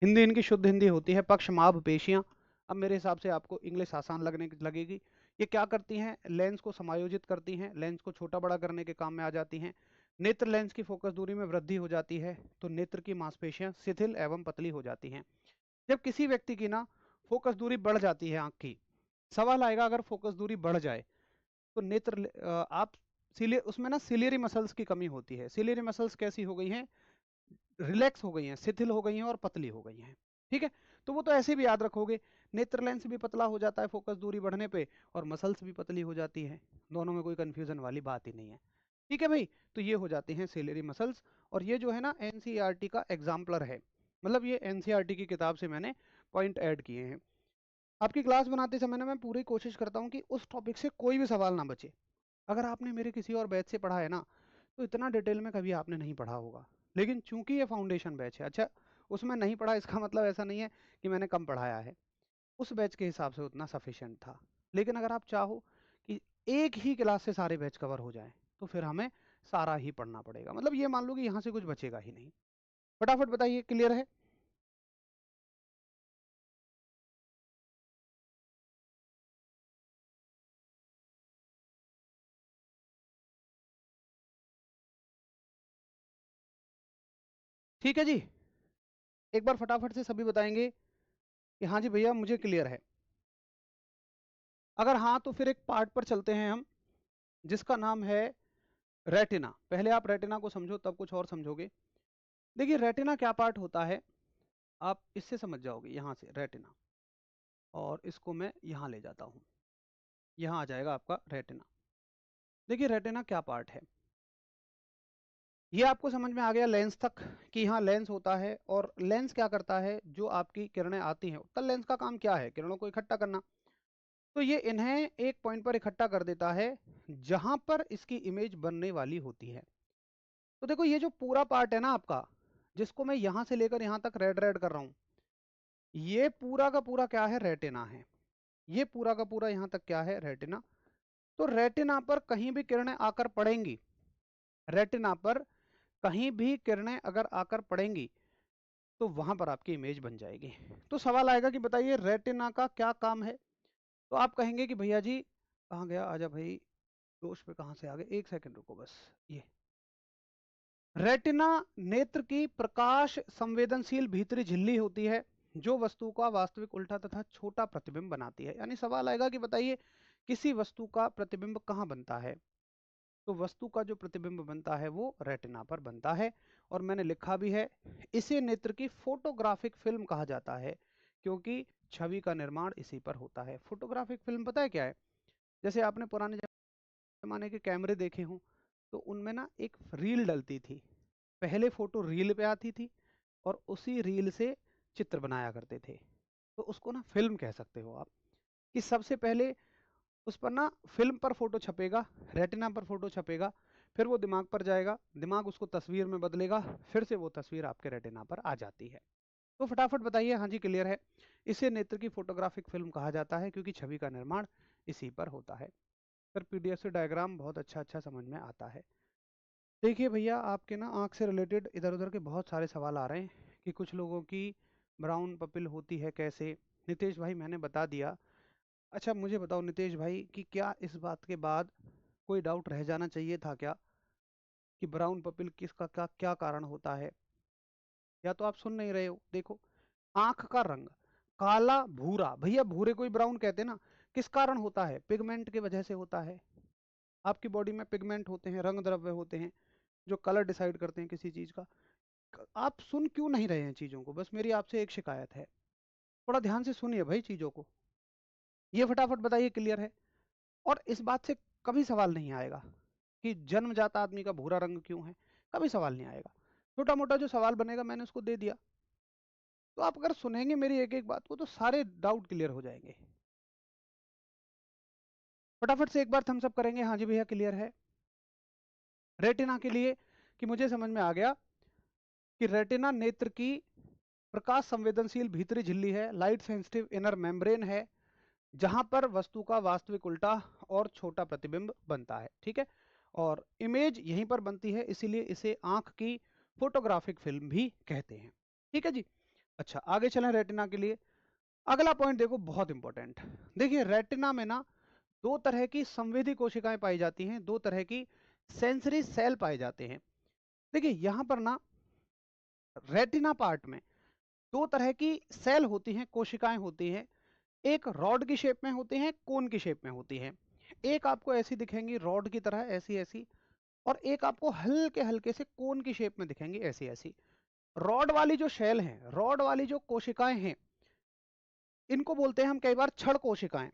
हिंदी इनकी शुद्ध हिंदी होती है पक्षमाभ पेशियां। अब मेरे हिसाब से आपको इंग्लिश आसान लगने लगेगी। ये क्या करती हैं? लेंस को समायोजित करती हैं, लेंस को छोटा बड़ा करने के काम में आ जाती हैं। नेत्र लेंस की फोकस दूरी में वृद्धि हो जाती है तो नेत्र की मांसपेशियां शिथिल एवं पतली हो जाती हैं। जब किसी व्यक्ति की ना फोकस दूरी बढ़ जाती है आंख की, सवाल आएगा अगर फोकस दूरी बढ़ जाए तो नेत्र आप सिले उसमें ना सिलियरी मसल्स की कमी होती है। सिलियरी मसल्स कैसी हो गई हैं? रिलैक्स हो गई हैं, शिथिल हो गई हैं और पतली हो गई हैं। ठीक है, तो वो तो ऐसे भी याद रखोगे। नेत्र लेंस भी पतला हो जाता है फोकस दूरी बढ़ने पे और मसल्स भी पतली हो जाती है। दोनों में कोई कंफ्यूजन वाली बात ही नहीं है। ठीक है भाई, तो ये हो जाते हैं सिलेरी मसल्स। और ये जो है ना एनसीईआरटी का एग्जाम्पलर है, मतलब ये एनसीईआरटी की किताब से मैंने पॉइंट ऐड किए हैं। आपकी क्लास बनाते समय ना मैं पूरी कोशिश करता हूँ कि उस टॉपिक से कोई भी सवाल ना बचे। अगर आपने मेरे किसी और बैच से पढ़ा है ना, तो इतना डिटेल में कभी आपने नहीं पढ़ा होगा। लेकिन चूंकि ये फाउंडेशन बैच है, अच्छा उसमें नहीं पढ़ा इसका मतलब ऐसा नहीं है कि मैंने कम पढ़ाया है। उस बैच के हिसाब से उतना सफिशिएंट था। लेकिन अगर आप चाहो कि एक ही क्लास से सारे बैच कवर हो जाएं, तो फिर हमें सारा ही पढ़ना पड़ेगा। मतलब ये मान लो कि यहाँ से कुछ बचेगा ही नहीं। फटाफट बताइए, क्लियर है? ठीक है जी, एक बार फटाफट से सभी बताएंगे कि हाँ जी भैया मुझे क्लियर है। अगर हाँ तो फिर एक पार्ट पर चलते हैं हम, जिसका नाम है रेटिना। पहले आप रेटिना को समझो तब कुछ और समझोगे। देखिए रेटिना क्या पार्ट होता है, आप इससे समझ जाओगे। यहाँ से रेटिना, और इसको मैं यहाँ ले जाता हूँ, यहाँ आ जाएगा आपका रेटिना। देखिए रेटिना क्या पार्ट है, ये आपको समझ में आ गया लेंस तक कि हाँ लेंस होता है। और लेंस क्या करता है, जो आपकी किरणें आती हैं, उत्तल लेंस का काम क्या है? किरणों को इकट्ठा करना। तो ये इन्हें एक पॉइंट पर इकट्ठा कर देता है जहां पर इसकी इमेज बनने वाली होती है। तो देखो ये जो पूरा पार्ट है ना आपका, जिसको मैं यहां से लेकर यहां तक रेड रेड कर रहा हूं, ये पूरा का पूरा क्या है? रेटिना है। ये पूरा का पूरा यहां तक क्या है? रेटिना। तो रेटिना पर कहीं भी किरणें आकर पड़ेंगी, रेटिना पर कहीं भी किरणें अगर आकर पड़ेंगी तो वहां पर आपकी इमेज बन जाएगी। तो सवाल आएगा कि बताइए रेटिना का क्या काम है? तो आप कहेंगे कि भैया जी कहाँ गया, आजा भाई, दोष पे कहाँ से आ गए, एक सेकंड रुको बस। ये रेटिना नेत्र की प्रकाश संवेदनशील भीतरी झिल्ली होती है, जो वस्तु का वास्तविक उल्टा तथा छोटा प्रतिबिंब बनाती है। यानी सवाल आएगा कि बताइए किसी वस्तु का प्रतिबिंब कहाँ बनता है? तो वस्तु का जो प्रतिबिंब बनता है वो रेटिना पर बनता है। और मैंने लिखा भी है, इसे नेत्र की फोटोग्राफिक फिल्म कहा जाता है, क्योंकि छवि का निर्माण इसी पर होता है। फोटोग्राफिक फिल्म पता है क्या है? जैसे आपने पुराने जमाने के कैमरे देखे हों, तो उनमें ना एक रील डलती थी। पहले फोटो रील पे आती थी और उसी रील से चित्र बनाया करते थे। तो उसको ना फिल्म कह सकते हो आप, कि सबसे पहले उस पर ना फिल्म पर फोटो छपेगा, रेटिना पर फोटो छपेगा, फिर वो दिमाग पर जाएगा, दिमाग उसको तस्वीर में बदलेगा, फिर से वो तस्वीर आपके रेटिना पर आ जाती है। तो फटाफट बताइए, हाँ जी क्लियर है। इसे नेत्र की फोटोग्राफिक फिल्म कहा जाता है क्योंकि छवि का निर्माण इसी पर होता है। फिर पीडीएफ से डायग्राम बहुत अच्छा अच्छा समझ में आता है। देखिए भैया आपके ना आँख से रिलेटेड इधर उधर के बहुत सारे सवाल आ रहे हैं कि कुछ लोगों की ब्राउन पपिल होती है कैसे। नितेश भाई मैंने बता दिया। अच्छा मुझे बताओ नितेश भाई कि क्या इस बात के बाद कोई डाउट रह जाना चाहिए था क्या, कि ब्राउन पपिल किसका क्या क्या कारण होता है? या तो आप सुन नहीं रहे हो? देखो, आंख का रंग काला भूरा, भैया भूरे को ही ब्राउन कहते हैं ना। किस कारण होता है? पिगमेंट की वजह से होता है। आपकी बॉडी में पिगमेंट होते हैं, रंग द्रव्य होते हैं, जो कलर डिसाइड करते हैं किसी चीज का। आप सुन क्यों नहीं रहे हैं चीजों को? बस मेरी आपसे एक शिकायत है, थोड़ा ध्यान से सुनिए भाई चीजों को। ये फटाफट बताइए, क्लियर है? और इस बात से कभी सवाल नहीं आएगा कि जन्मजात आदमी का भूरा रंग क्यों है, कभी सवाल नहीं आएगा। छोटा मोटा जो सवाल बनेगा मैंने उसको दे दिया। तो आप अगर सुनेंगे मेरी एक एक बात को तो सारे डाउट क्लियर हो जाएंगे। फटाफट से एक बार थम्स अप करेंगे, हाँ जी भैया क्लियर है। रेटिना के लिए कि मुझे समझ में आ गया कि रेटिना नेत्र की प्रकाश संवेदनशील भीतरी झिल्ली है, लाइट सेंसिटिव इनर मेम्ब्रेन है, जहां पर वस्तु का वास्तविक उल्टा और छोटा प्रतिबिंब बनता है। ठीक है, और इमेज यहीं पर बनती है, इसीलिए इसे आंख की फोटोग्राफिक फिल्म भी कहते हैं। ठीक है जी। अच्छा, आगे चलें रेटिना के लिए। अगला पॉइंट देखो, बहुत इंपॉर्टेंट। देखिए, रेटिना में ना दो तरह की संवेदी कोशिकाएं पाई जाती हैं, दो तरह की सेंसरी सेल पाए जाते हैं। देखिए यहां पर ना रेटिना पार्ट में दो तरह की सेल होती हैं, कोशिकाएं होती हैं। एक रॉड की शेप में होती हैं, कोन की शेप में होती हैं। एक आपको ऐसी दिखेंगी रॉड की तरह, ऐसी ऐसी, और एक आपको हल्के हल्के से कोन की शेप में दिखेंगी, ऐसी ऐसी। रॉड वाली जो शेल है, रॉड वाली जो कोशिकाएं हैं, इनको बोलते हैं हम कई बार छड़ कोशिकाएं।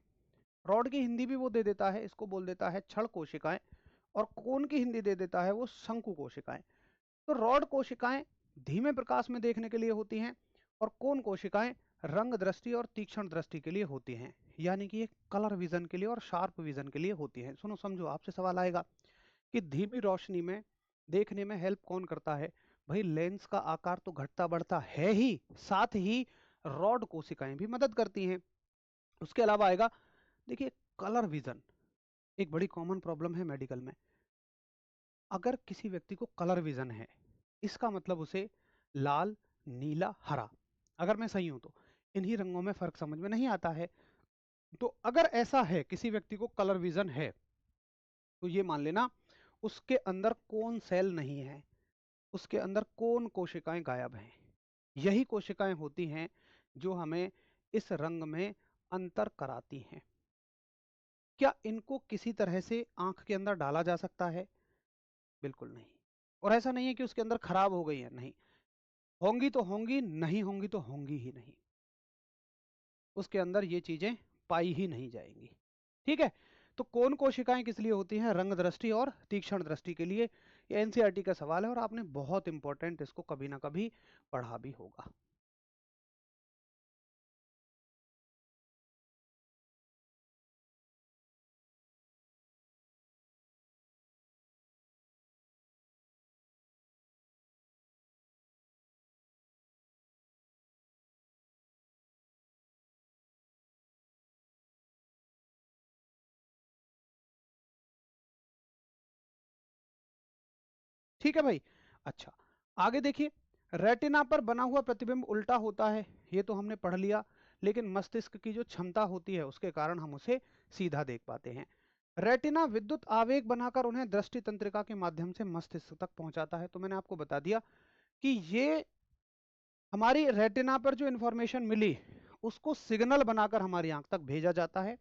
रॉड की हिंदी भी वो दे देता है, इसको बोल देता है छड़ कोशिकाएं, और कोन की हिंदी दे देता है वो शंकु कोशिकाएं। तो रॉड कोशिकाएं धीमे प्रकाश में देखने के लिए होती हैं, और कोन कोशिकाएं रंग दृष्टि और तीक्ष्ण दृष्टि के लिए होती हैं, यानी कि ये कलर विजन के लिए और शार्प विजन के लिए होती हैं। सुनो समझो, आपसे सवाल आएगा कि धीमी रोशनी में देखने में हेल्प कौन करता है? भाई लेंस का आकार तो घटता बढ़ता है ही, साथ ही रॉड कोशिकाएं भी मदद करती हैं। उसके अलावा आएगा, देखिए कलर विजन एक बड़ी कॉमन प्रॉब्लम है मेडिकल में। अगर किसी व्यक्ति को कलर विजन है, इसका मतलब उसे लाल, नीला, हरा, अगर मैं सही हूं तो इन्हीं रंगों में फर्क समझ में नहीं आता है। तो अगर ऐसा है, किसी व्यक्ति को कलर विजन है, तो ये मान लेना उसके अंदर कोन सेल नहीं है, उसके अंदर कोन कोशिकाएं गायब हैं। यही कोशिकाएं होती हैं जो हमें इस रंग में अंतर कराती हैं। क्या इनको किसी तरह से आंख के अंदर डाला जा सकता है? बिल्कुल नहीं। और ऐसा नहीं है कि उसके अंदर खराब हो गई है, नहीं, होंगी तो होंगी, नहीं होंगी तो होंगी ही नहीं, उसके अंदर ये चीजें पाई ही नहीं जाएंगी। ठीक है। तो कौन कोशिकाएं किस लिए होती हैं? रंग दृष्टि और तीक्ष्ण दृष्टि के लिए। ये एनसीईआरटी का सवाल है और आपने बहुत इंपॉर्टेंट इसको कभी ना कभी पढ़ा भी होगा। ठीक है भाई। अच्छा, आगे देखिए, रेटिना पर बना हुआ प्रतिबिंब उल्टा होता है, ये तो हमने पढ़ लिया। लेकिन मस्तिष्क की जो क्षमता होती है उसके कारण हम उसे सीधा देख पाते हैं। रेटिना विद्युत आवेग बनाकर उन्हें दृष्टि तंत्रिका के माध्यम से मस्तिष्क तक पहुंचाता है। तो मैंने आपको बता दिया कि ये हमारी रेटिना पर जो इंफॉर्मेशन मिली उसको सिग्नल बनाकर हमारी आंख तक भेजा जाता है,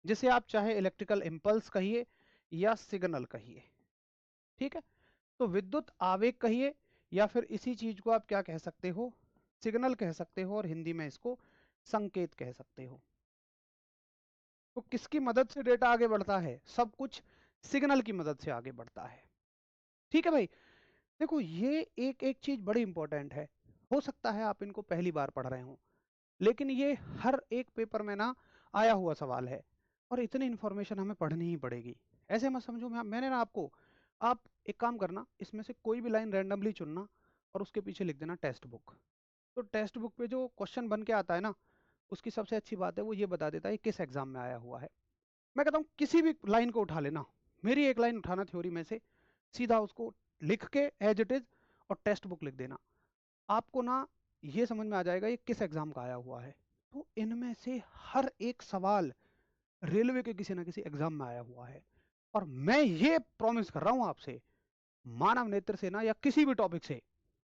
जिसे आप चाहे इलेक्ट्रिकल इम्पल्स कहिए या सिग्नल कहिए। ठीक है। तो विद्युत आवेग कहिए, या फिर इसी चीज को आप क्या कह सकते हो? सिग्नल कह सकते हो, और हिंदी में इसको संकेत कह सकते हो। तो किसकी मदद से डेटा आगे बढ़ता है? सब कुछ सिग्नल की मदद से आगे बढ़ता है। ठीक है भाई। देखो ये एक एक चीज बड़ी इंपॉर्टेंट है। हो सकता है आप इनको पहली बार पढ़ रहे हो, लेकिन ये हर एक पेपर में ना आया हुआ सवाल है, और इतनी इन्फॉर्मेशन हमें पढ़नी ही पड़ेगी। ऐसे मत समझो मैंने ना आपको, आप एक काम करना, इसमें से कोई भी लाइन रैंडमली चुनना और उसके पीछे लिख देना टेक्स्ट बुक। तो टेक्स्ट बुक पे जो क्वेश्चन बन के आता है ना, उसकी सबसे अच्छी बात है वो ये बता देता है किस एग्जाम में आया हुआ है। मैं कहता हूँ किसी भी लाइन को उठा लेना, मेरी एक लाइन उठाना थ्योरी में से, सीधा उसको लिख के एज इट इज और टेक्स्ट बुक लिख देना, आपको ना ये समझ में आ जाएगा ये किस एग्जाम का आया हुआ है। तो इनमें से हर एक सवाल रेलवे के किसी ना किसी एग्जाम में आया हुआ है। और मैं ये प्रॉमिस कर रहा हूं आपसे, मानव नेत्र से ना या किसी भी टॉपिक से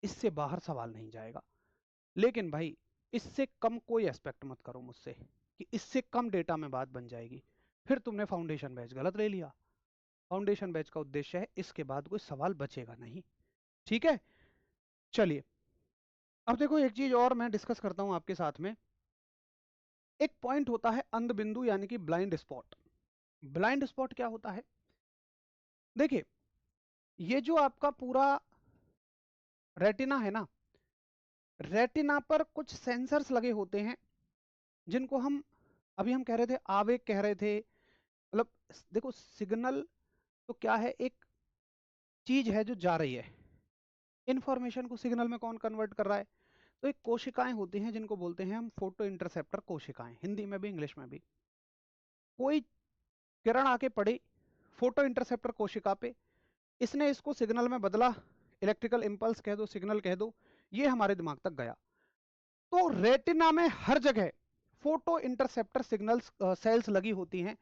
इससे बाहर सवाल नहीं जाएगा। लेकिन भाई इससे कम कोई एक्सपेक्ट मत करो मुझसे कि इससे कम डेटा में बात बन जाएगी, फिर तुमने फाउंडेशन बैच गलत ले लिया। फाउंडेशन बैच का उद्देश्य है इसके बाद कोई सवाल बचेगा नहीं। ठीक है। चलिए, अब देखो एक चीज और मैं डिस्कस करता हूं आपके साथ में। एक पॉइंट होता है अंध बिंदु यानी कि ब्लाइंड स्पॉट। ब्लाइंड स्पॉट क्या होता है? देखिए, ये जो आपका पूरा रेटिना है ना, रेटिना पर कुछ सेंसर्स लगे होते हैं, जिनको हम अभी हम कह रहे थे आवेग कह रहे थे। मतलब देखो सिग्नल तो क्या है, एक चीज है जो जा रही है, इंफॉर्मेशन को सिग्नल में कौन कन्वर्ट कर रहा है? तो एक कोशिकाएं होती हैं जिनको बोलते हैं हम फोटो इंटरसेप्टर कोशिकाएं, हिंदी में भी इंग्लिश में भी। कोई किरण आके पड़ी फोटो इंटरसेप्टर कोशिका पे, इसने इसको सिग्नल में बदला, इलेक्ट्रिकल इंपल्स कह दो, सिग्नल कह दो, ये हमारे दिमाग तक गया। तो देखो रेटिना में हर जगह फोटो इंटरसेप्टर सिग्नल्स सेल्स लगी होती हैं,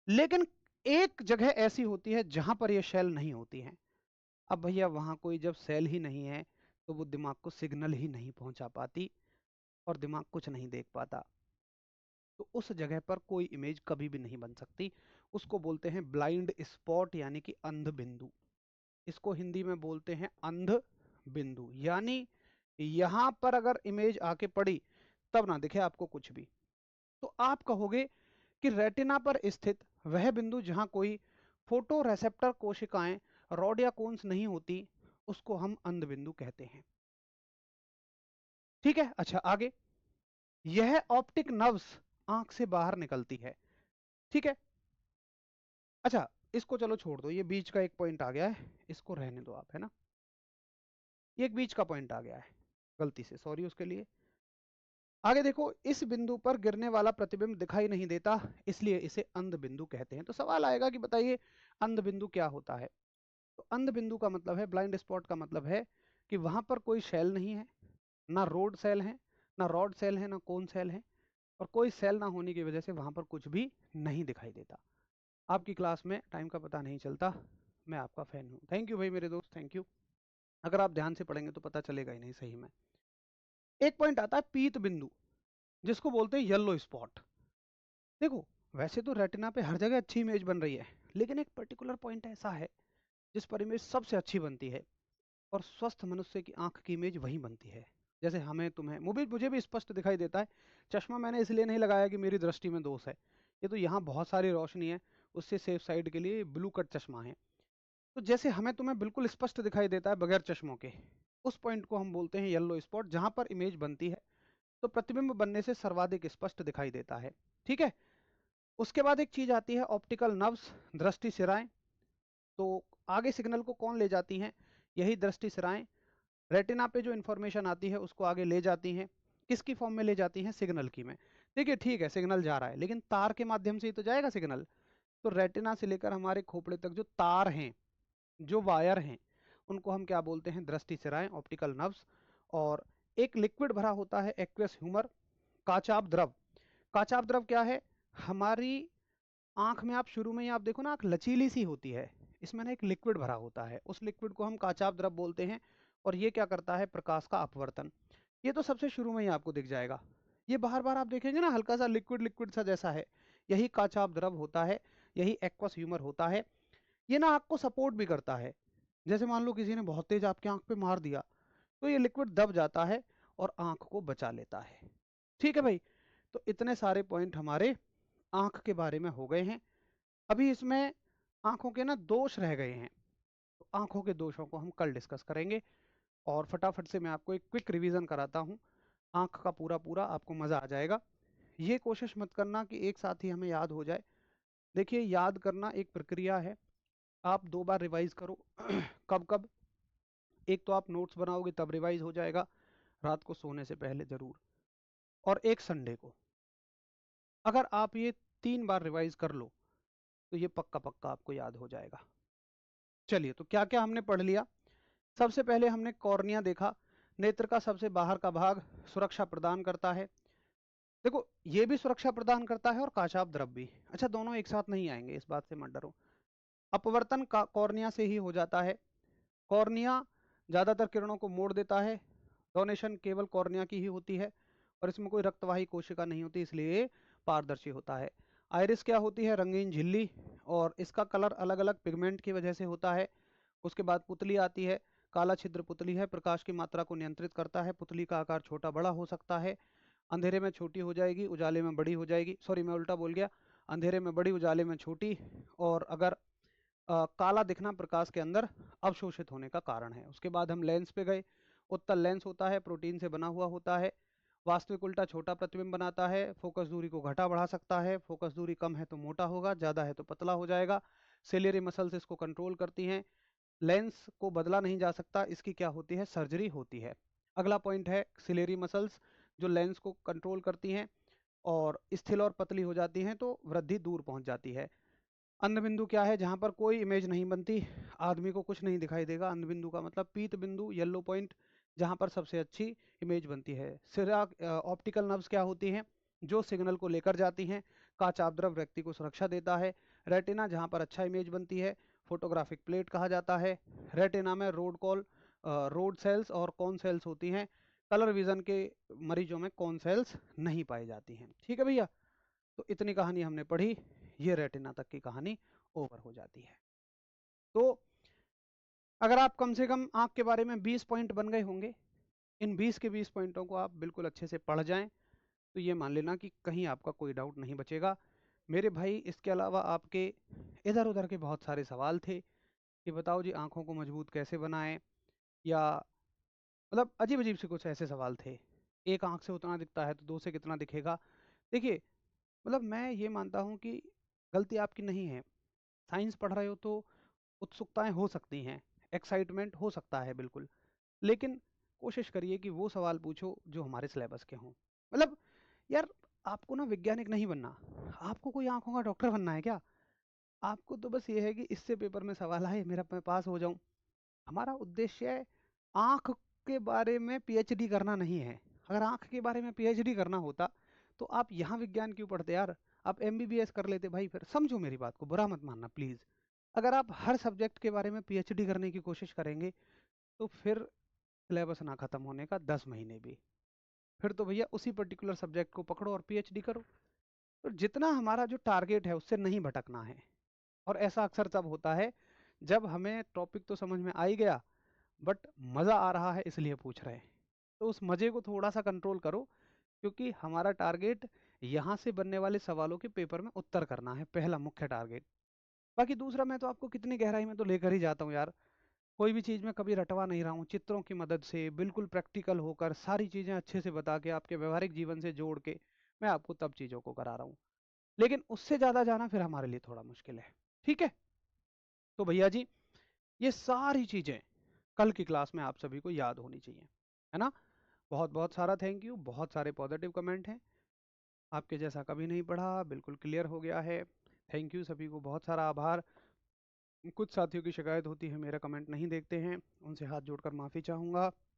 लेकिन एक जगह ऐसी होती है जहां पर ये सेल नहीं होती हैं। अब भैया वहां कोई जब सेल ही नहीं है तो वो दिमाग को सिग्नल ही नहीं पहुंचा पाती और दिमाग कुछ नहीं देख पाता। तो उस जगह पर कोई इमेज कभी भी नहीं बन सकती। उसको बोलते हैं ब्लाइंड स्पॉट यानी कि अंध बिंदु। इसको हिंदी में बोलते हैं अंध बिंदु। यानी यहां पर अगर इमेज आके पड़ी तब ना दिखे आपको कुछ भी, तो आप कहोगे कि रेटिना पर स्थित वह बिंदु जहां कोई फोटो रेसेप्टर कोशिकाएं रॉड या कोन्स नहीं होती उसको हम अंध बिंदु कहते हैं। ठीक है, अच्छा आगे। यह ऑप्टिक नर्व्स आंख से बाहर निकलती है। ठीक है, अच्छा इसको चलो छोड़ दो, ये बीच का एक पॉइंट आ गया है, इसको रहने दो आप, है ना। ये एक बीच का पॉइंट आ गया है, गलती से, सॉरी उसके लिए। आगे देखो, इस बिंदु पर गिरने वाला प्रतिबिंब दिखाई नहीं देता, इसलिए इसे अंध बिंदु कहते हैं। तो सवाल आएगा कि बताइए अंध बिंदु क्या होता है। तो अंध बिंदु का मतलब है, ब्लाइंड स्पॉट का मतलब है कि वहां पर कोई सेल नहीं है, ना रोड सेल है, ना रॉड सेल है, ना कोन सेल है, और कोई सेल ना होने की वजह से वहां पर कुछ भी नहीं दिखाई देता। आपकी क्लास में टाइम का पता नहीं चलता, मैं आपका फैन हूँ। थैंक यू भाई मेरे दोस्त, थैंक यू। अगर आप ध्यान से पढ़ेंगे तो पता चलेगा ही नहीं सही में। एक पॉइंट आता है पीत बिंदु, जिसको बोलते हैं येलो स्पॉट। देखो वैसे तो रेटिना पे हर जगह अच्छी इमेज बन रही है, लेकिन एक पर्टिकुलर पॉइंट ऐसा है जिस पर इमेज सबसे अच्छी बनती है, और स्वस्थ मनुष्य की आंख की इमेज वहीं बनती है। जैसे हमें, तुम्हें, मुझे भी स्पष्ट दिखाई देता है। चश्मा मैंने इसलिए नहीं लगाया कि मेरी दृष्टि में दोष है, ये तो यहाँ बहुत सारी रोशनी है, उससे सेफ साइड के लिए ब्लू कट चश्मा है। तो जैसे हमें तुम्हें बिल्कुल स्पष्ट दिखाई देता है बगैर चश्मों के, उस पॉइंट को हम बोलते हैं येलो स्पॉट, जहां पर इमेज बनती है तो प्रतिबिंब बनने से सर्वाधिक स्पष्ट दिखाई देता है। ठीक है, उसके बाद एक चीज आती है ऑप्टिकल नर्व्स, दृष्टि सिराएं। तो आगे सिग्नल को कौन ले जाती हैं? यही दृष्टि सिराएं। रेटिना पे जो इन्फॉर्मेशन आती है उसको आगे ले जाती हैं। किसकी फॉर्म में ले जाती हैं? सिग्नल की में। देखिए ठीक है, सिग्नल जा रहा है, लेकिन तार के माध्यम से ही तो जाएगा सिग्नल। तो रेटिना से लेकर हमारे खोपड़े तक जो तार हैं, जो वायर हैं, उनको हम क्या बोलते हैं? दृष्टि सिराएं, ऑप्टिकल नर्व्स। और एक लिक्विड भरा होता है एक्वेस ह्यूमर, काचाभ द्रव। काचाभ द्रव क्या है? हमारी आंख में आप शुरू में ही आप देखो ना, आंख लचीली सी होती है, इसमें ना एक लिक्विड भरा होता है, उस लिक्विड को हम काचाभ द्रव बोलते हैं। और ये क्या करता है? प्रकाश का अपवर्तन। ये तो सबसे शुरू में ही आपको दिख जाएगा, ये बार बार आप देखेंगे ना, हल्का सा लिक्विड लिक्विड सा जैसा है, यही काचाभ द्रव होता है, यही एक्वस ह्यूमर होता है। ये ना आंख को सपोर्ट भी करता है। जैसे मान लो किसी ने बहुत तेज आपकी आंख पे मार दिया, तो ये लिक्विड दब जाता है और आंख को बचा लेता है। ठीक है भाई, तो इतने सारे पॉइंट हमारे आंख के बारे में हो गए हैं। अभी इसमें आंखों के ना दोष रह गए हैं, तो आंखों के दोषों को हम कल डिस्कस करेंगे। और फटाफट से मैं आपको एक क्विक रिवीजन कराता हूँ, आंख का पूरा पूरा, आपको मजा आ जाएगा। ये कोशिश मत करना कि एक साथ ही हमें याद हो जाए। देखिए याद करना एक प्रक्रिया है, आप 2 बार रिवाइज करो। कब कब? एक तो आप नोट्स बनाओगे तब रिवाइज हो जाएगा, रात को सोने से पहले जरूर, और एक संडे को। अगर आप ये 3 बार रिवाइज कर लो तो ये पक्का पक्का आपको याद हो जाएगा। चलिए, तो क्या क्या हमने पढ़ लिया? सबसे पहले हमने कॉर्निया देखा, नेत्र का सबसे बाहर का भाग, सुरक्षा प्रदान करता है। देखो ये भी सुरक्षा प्रदान करता है और काचाभ द्रव भी। अच्छा दोनों एक साथ नहीं आएंगे, इस बात से मत डरो। अपवर्तन का कॉर्निया से ही हो जाता है, कॉर्निया ज्यादातर किरणों को मोड़ देता है। डोनेशन केवल कॉर्निया की ही होती है, और इसमें कोई रक्तवाही कोशिका नहीं होती, इसलिए पारदर्शी होता है। आइरिस क्या होती है? रंगीन झिल्ली, और इसका कलर अलग अलग पिगमेंट की वजह से होता है। उसके बाद पुतली आती है, काला छिद्र पुतली है, प्रकाश की मात्रा को नियंत्रित करता है। पुतली का आकार छोटा बड़ा हो सकता है, अंधेरे में छोटी हो जाएगी, उजाले में बड़ी हो जाएगी। सॉरी मैं उल्टा बोल गया, अंधेरे में बड़ी, उजाले में छोटी। और अगर काला दिखना प्रकाश के अंदर अवशोषित होने का कारण है। उसके बाद हम लेंस पे गए, उत्तल लेंस होता है, प्रोटीन से बना हुआ होता है। वास्तविक उल्टा छोटा प्रतिबिंब बनाता है, फोकस दूरी को घटा बढ़ा सकता है, फोकस दूरी कम है तो मोटा होगा, ज़्यादा है तो पतला हो जाएगा। सिलियरी मसल्स इसको कंट्रोल करती हैं। लेंस को बदला नहीं जा सकता, इसकी क्या होती है? सर्जरी होती है। अगला पॉइंट है सिलेरी मसल्स, जो लेंस को कंट्रोल करती हैं, और स्थिर और पतली हो जाती हैं तो वृद्धि दूर पहुंच जाती है। अंध बिंदु क्या है? जहां पर कोई इमेज नहीं बनती, आदमी को कुछ नहीं दिखाई देगा। अंध बिंदु का मतलब पीत बिंदु, येलो पॉइंट, जहाँ पर सबसे अच्छी इमेज बनती है। सिरा ऑप्टिकल नर्व्स क्या होती हैं, जो सिग्नल को लेकर जाती हैं। काच आपद्रव व्यक्ति को सुरक्षा देता है। रेटिना जहाँ पर अच्छा इमेज बनती है, फोटोग्राफिक प्लेट कहा जाता है। रेटिना में रोड सेल्स और कॉन सेल्स होती हैं। कलर विजन के मरीजों में कॉन सेल्स नहीं पाई जाती हैं। ठीक है भैया, तो इतनी कहानी हमने पढ़ी, ये रेटिना तक की कहानी ओवर हो जाती है। तो अगर आप कम से कम आंख के बारे में 20 पॉइंट बन गए होंगे, इन 20 के 20 पॉइंटों को आप बिल्कुल अच्छे से पढ़ जाएं, तो ये मान लेना कि कहीं आपका कोई डाउट नहीं बचेगा। मेरे भाई इसके अलावा आपके इधर उधर के बहुत सारे सवाल थे कि बताओ जी आंखों को मजबूत कैसे बनाएं, या मतलब अजीब अजीब से कुछ ऐसे सवाल थे। एक आंख से उतना दिखता है तो दो से कितना दिखेगा। देखिए, मतलब मैं ये मानता हूँ कि गलती आपकी नहीं है। साइंस पढ़ रहे हो तो उत्सुकताएं हो सकती हैं, एक्साइटमेंट हो सकता है बिल्कुल, लेकिन कोशिश करिए कि वो सवाल पूछो जो हमारे सिलेबस के हों। मतलब यार, आपको ना वैज्ञानिक नहीं बनना, आपको कोई आंखों का डॉक्टर बनना है क्या? आपको तो बस ये है कि इससे पेपर में सवाल आए, मेरा मैं पास हो जाऊं। हमारा उद्देश्य है आंख के बारे में पीएचडी करना नहीं है। अगर आंख के बारे में पीएचडी करना होता तो आप यहाँ विज्ञान क्यों पढ़ते यार, आप एमबीबीएस कर लेते भाई। फिर समझो मेरी बात को, बुरा मत मानना प्लीज। अगर आप हर सब्जेक्ट के बारे में पीएचडी करने की कोशिश करेंगे तो फिर सिलेबस ना खत्म होने का 10 महीने भी, फिर तो भैया उसी पर्टिकुलर सब्जेक्ट को पकड़ो और पीएचडी करो। तो जितना हमारा जो टारगेट है उससे नहीं भटकना है। और ऐसा अक्सर तब होता है जब हमें टॉपिक तो समझ में आ ही गया, बट मज़ा आ रहा है इसलिए पूछ रहे हैं। तो उस मज़े को थोड़ा सा कंट्रोल करो, क्योंकि हमारा टारगेट यहाँ से बनने वाले सवालों के पेपर में उत्तर करना है, पहला मुख्य टारगेट। बाकी दूसरा, मैं तो आपको कितनी गहराई में तो लेकर ही जाता हूँ यार। कोई भी चीज़ मैं कभी रटवा नहीं रहा हूँ, चित्रों की मदद से बिल्कुल प्रैक्टिकल होकर सारी चीज़ें अच्छे से बता के आपके व्यवहारिक जीवन से जोड़ के मैं आपको तब चीज़ों को करा रहा हूँ। लेकिन उससे ज़्यादा जाना फिर हमारे लिए थोड़ा मुश्किल है। ठीक है, तो भैया जी ये सारी चीज़ें कल की क्लास में आप सभी को याद होनी चाहिए, है ना? बहुत बहुत सारा थैंक यू, बहुत सारे पॉजिटिव कमेंट हैं। आपके जैसा कभी नहीं पढ़ा, बिल्कुल क्लियर हो गया है। थैंक यू सभी को, बहुत सारा आभार। कुछ साथियों की शिकायत होती है मेरा कमेंट नहीं देखते हैं, उनसे हाथ जोड़कर माफ़ी चाहूँगा।